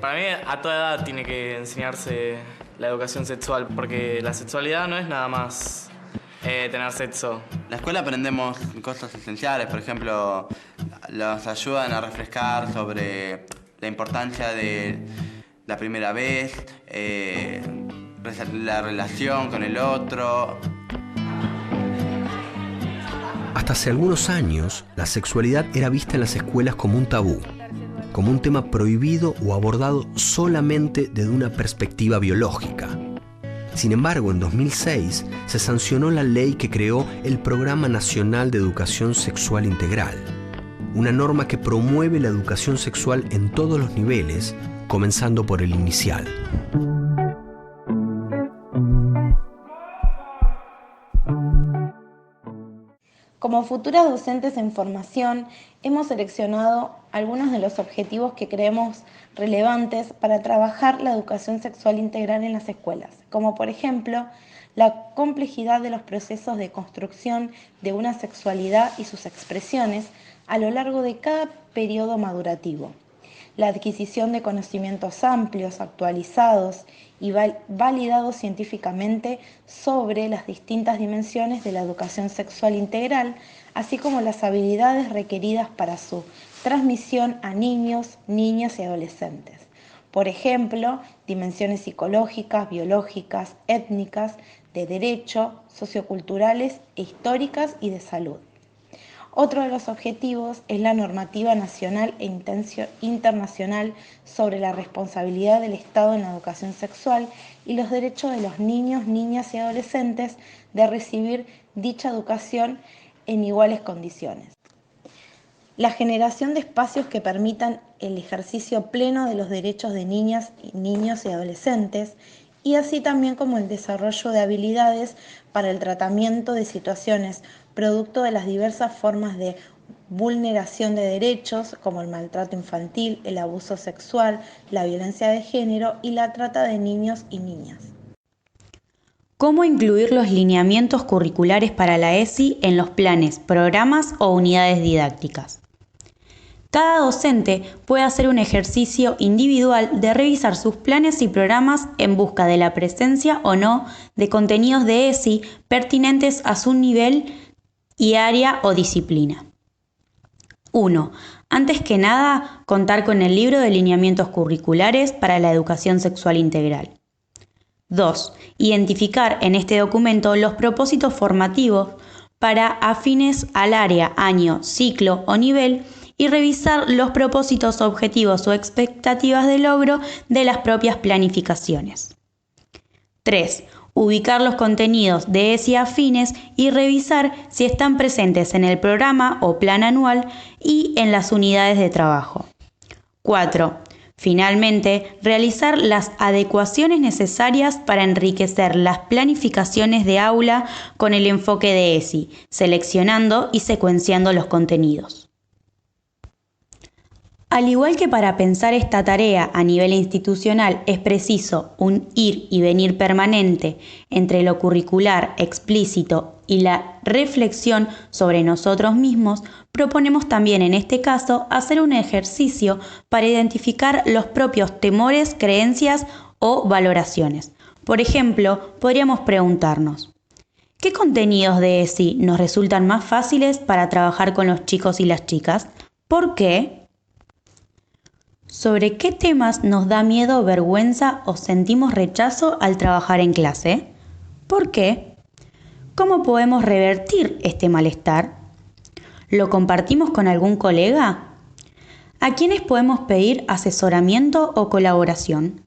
Para mí, a toda edad tiene que enseñarse la educación sexual, porque la sexualidad no es nada más tener sexo. En la escuela aprendemos cosas esenciales, por ejemplo, nos ayudan a refrescar sobre la importancia de la primera vez, la relación con el otro. Hasta hace algunos años, la sexualidad era vista en las escuelas como un tabú, como un tema prohibido o abordado solamente desde una perspectiva biológica. Sin embargo, en 2006 se sancionó la ley que creó el Programa Nacional de Educación Sexual Integral, una norma que promueve la educación sexual en todos los niveles, comenzando por el inicial. Como futuras docentes en formación, hemos seleccionado algunos de los objetivos que creemos relevantes para trabajar la educación sexual integral en las escuelas, como por ejemplo, la complejidad de los procesos de construcción de una sexualidad y sus expresiones a lo largo de cada periodo madurativo, la adquisición de conocimientos amplios, actualizados y validados científicamente sobre las distintas dimensiones de la educación sexual integral, así como las habilidades requeridas para su transmisión a niños, niñas y adolescentes. Por ejemplo, dimensiones psicológicas, biológicas, étnicas, de derecho, socioculturales e históricas y de salud. Otro de los objetivos es la normativa nacional e internacional sobre la responsabilidad del Estado en la educación sexual y los derechos de los niños, niñas y adolescentes de recibir dicha educación en iguales condiciones. La generación de espacios que permitan el ejercicio pleno de los derechos de niñas, niños y adolescentes, y así también como el desarrollo de habilidades para el tratamiento de situaciones producto de las diversas formas de vulneración de derechos como el maltrato infantil, el abuso sexual, la violencia de género y la trata de niños y niñas. ¿Cómo incluir los lineamientos curriculares para la ESI en los planes, programas o unidades didácticas? Cada docente puede hacer un ejercicio individual de revisar sus planes y programas en busca de la presencia o no de contenidos de ESI pertinentes a su nivel y área o disciplina. 1. Antes que nada, contar con el libro de lineamientos curriculares para la educación sexual integral. 2. Identificar en este documento los propósitos formativos para afines al área, año, ciclo o nivel y revisar los propósitos, objetivos o expectativas de logro de las propias planificaciones. 3. Ubicar los contenidos de ESI afines y revisar si están presentes en el programa o plan anual y en las unidades de trabajo. 4. Finalmente, realizar las adecuaciones necesarias para enriquecer las planificaciones de aula con el enfoque de ESI, seleccionando y secuenciando los contenidos. Al igual que para pensar esta tarea a nivel institucional es preciso un ir y venir permanente entre lo curricular explícito y la reflexión sobre nosotros mismos, proponemos también en este caso hacer un ejercicio para identificar los propios temores, creencias o valoraciones. Por ejemplo, podríamos preguntarnos: ¿qué contenidos de ESI nos resultan más fáciles para trabajar con los chicos y las chicas? ¿Por qué? ¿Sobre qué temas nos da miedo, vergüenza o sentimos rechazo al trabajar en clase? ¿Por qué? ¿Cómo podemos revertir este malestar? ¿Lo compartimos con algún colega? ¿A quiénes podemos pedir asesoramiento o colaboración?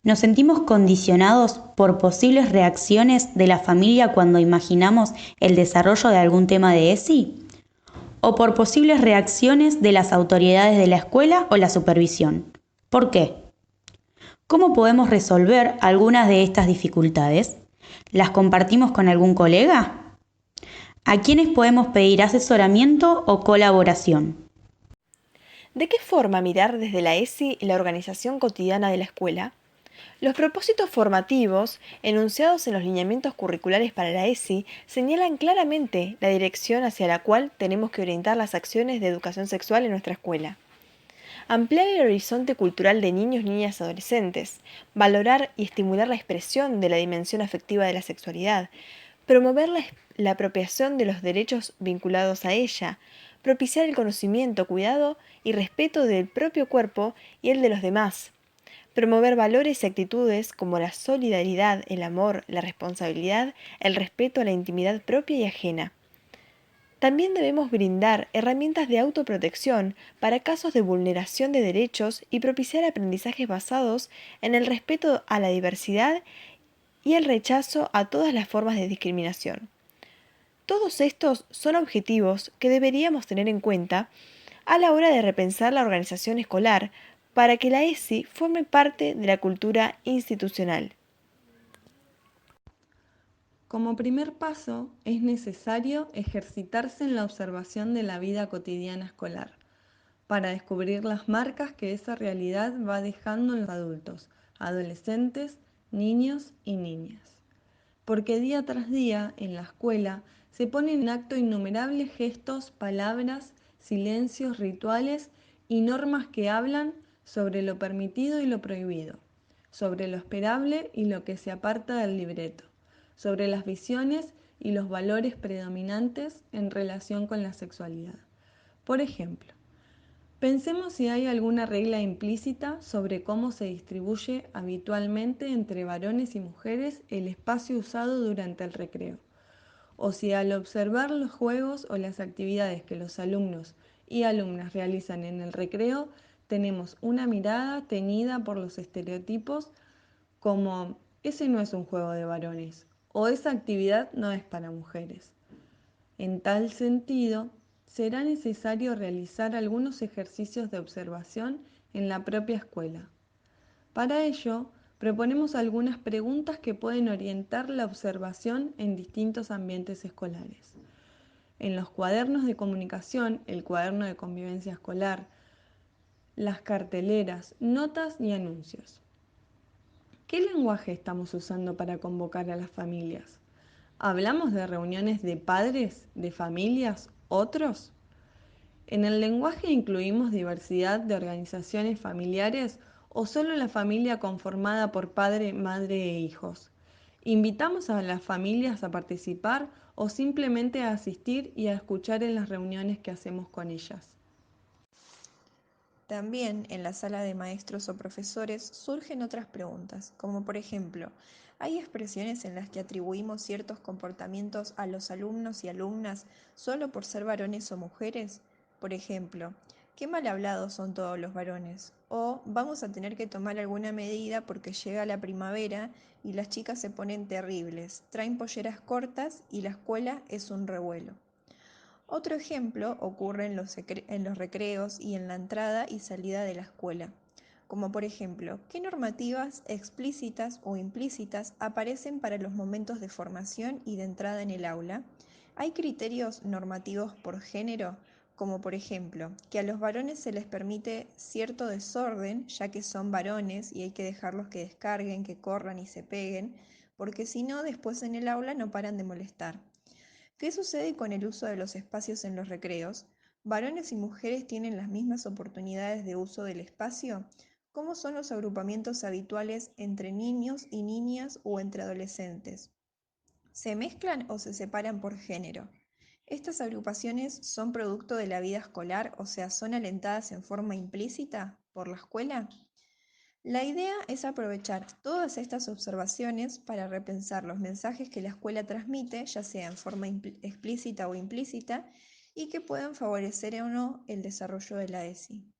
¿Nos sentimos condicionados por posibles reacciones de la familia cuando imaginamos el desarrollo de algún tema de ESI? ¿O por posibles reacciones de las autoridades de la escuela o la supervisión? ¿Por qué? ¿Cómo podemos resolver algunas de estas dificultades? ¿Las compartimos con algún colega? ¿A quiénes podemos pedir asesoramiento o colaboración? ¿De qué forma mirar desde la ESI la organización cotidiana de la escuela? Los propósitos formativos, enunciados en los lineamientos curriculares para la ESI, señalan claramente la dirección hacia la cual tenemos que orientar las acciones de educación sexual en nuestra escuela. ampliar el horizonte cultural de niños, niñas y adolescentes, valorar y estimular la expresión de la dimensión afectiva de la sexualidad, promover la apropiación de los derechos vinculados a ella, propiciar el conocimiento, cuidado y respeto del propio cuerpo y el de los demás, promover valores y actitudes como la solidaridad, el amor, la responsabilidad, el respeto a la intimidad propia y ajena. También debemos brindar herramientas de autoprotección para casos de vulneración de derechos y propiciar aprendizajes basados en el respeto a la diversidad y el rechazo a todas las formas de discriminación. Todos estos son objetivos que deberíamos tener en cuenta a la hora de repensar la organización escolar para que la ESI forme parte de la cultura institucional. Como primer paso, es necesario ejercitarse en la observación de la vida cotidiana escolar, para descubrir las marcas que esa realidad va dejando en los adultos, adolescentes, niños y niñas. Porque día tras día, en la escuela, se ponen en acto innumerables gestos, palabras, silencios, rituales y normas que hablan sobre lo permitido y lo prohibido, sobre lo esperable y lo que se aparta del libreto, sobre las visiones y los valores predominantes en relación con la sexualidad. Por ejemplo, pensemos si hay alguna regla implícita sobre cómo se distribuye habitualmente entre varones y mujeres el espacio usado durante el recreo, o si al observar los juegos o las actividades que los alumnos y alumnas realizan en el recreo, tenemos una mirada teñida por los estereotipos como ese no es un juego de varones o esa actividad no es para mujeres. En tal sentido, será necesario realizar algunos ejercicios de observación en la propia escuela. Para ello, proponemos algunas preguntas que pueden orientar la observación en distintos ambientes escolares. En los cuadernos de comunicación, el cuaderno de convivencia escolar, las carteleras, notas y anuncios. ¿Qué lenguaje estamos usando para convocar a las familias? ¿Hablamos de reuniones de padres, de familias, otros? ¿En el lenguaje incluimos diversidad de organizaciones familiares o solo la familia conformada por padre, madre e hijos? ¿Invitamos a las familias a participar o simplemente a asistir y a escuchar en las reuniones que hacemos con ellas? También en la sala de maestros o profesores surgen otras preguntas, como por ejemplo, ¿hay expresiones en las que atribuimos ciertos comportamientos a los alumnos y alumnas solo por ser varones o mujeres? Por ejemplo, ¿qué mal hablados son todos los varones? O vamos a tener que tomar alguna medida porque llega la primavera y las chicas se ponen terribles, traen polleras cortas y la escuela es un revuelo. Otro ejemplo ocurre en los recreos y en la entrada y salida de la escuela, como por ejemplo, ¿qué normativas explícitas o implícitas aparecen para los momentos de formación y de entrada en el aula? ¿Hay criterios normativos por género? Como por ejemplo, que a los varones se les permite cierto desorden, ya que son varones y hay que dejarlos que descarguen, que corran y se peguen, porque si no, después en el aula no paran de molestar. ¿Qué sucede con el uso de los espacios en los recreos? ¿Varones y mujeres tienen las mismas oportunidades de uso del espacio? ¿Cómo son los agrupamientos habituales entre niños y niñas o entre adolescentes? ¿Se mezclan o se separan por género? ¿Estas agrupaciones son producto de la vida escolar, o sea, son alentadas en forma implícita por la escuela? La idea es aprovechar todas estas observaciones para repensar los mensajes que la escuela transmite, ya sea en forma explícita o implícita, y que puedan favorecer o no el desarrollo de la ESI.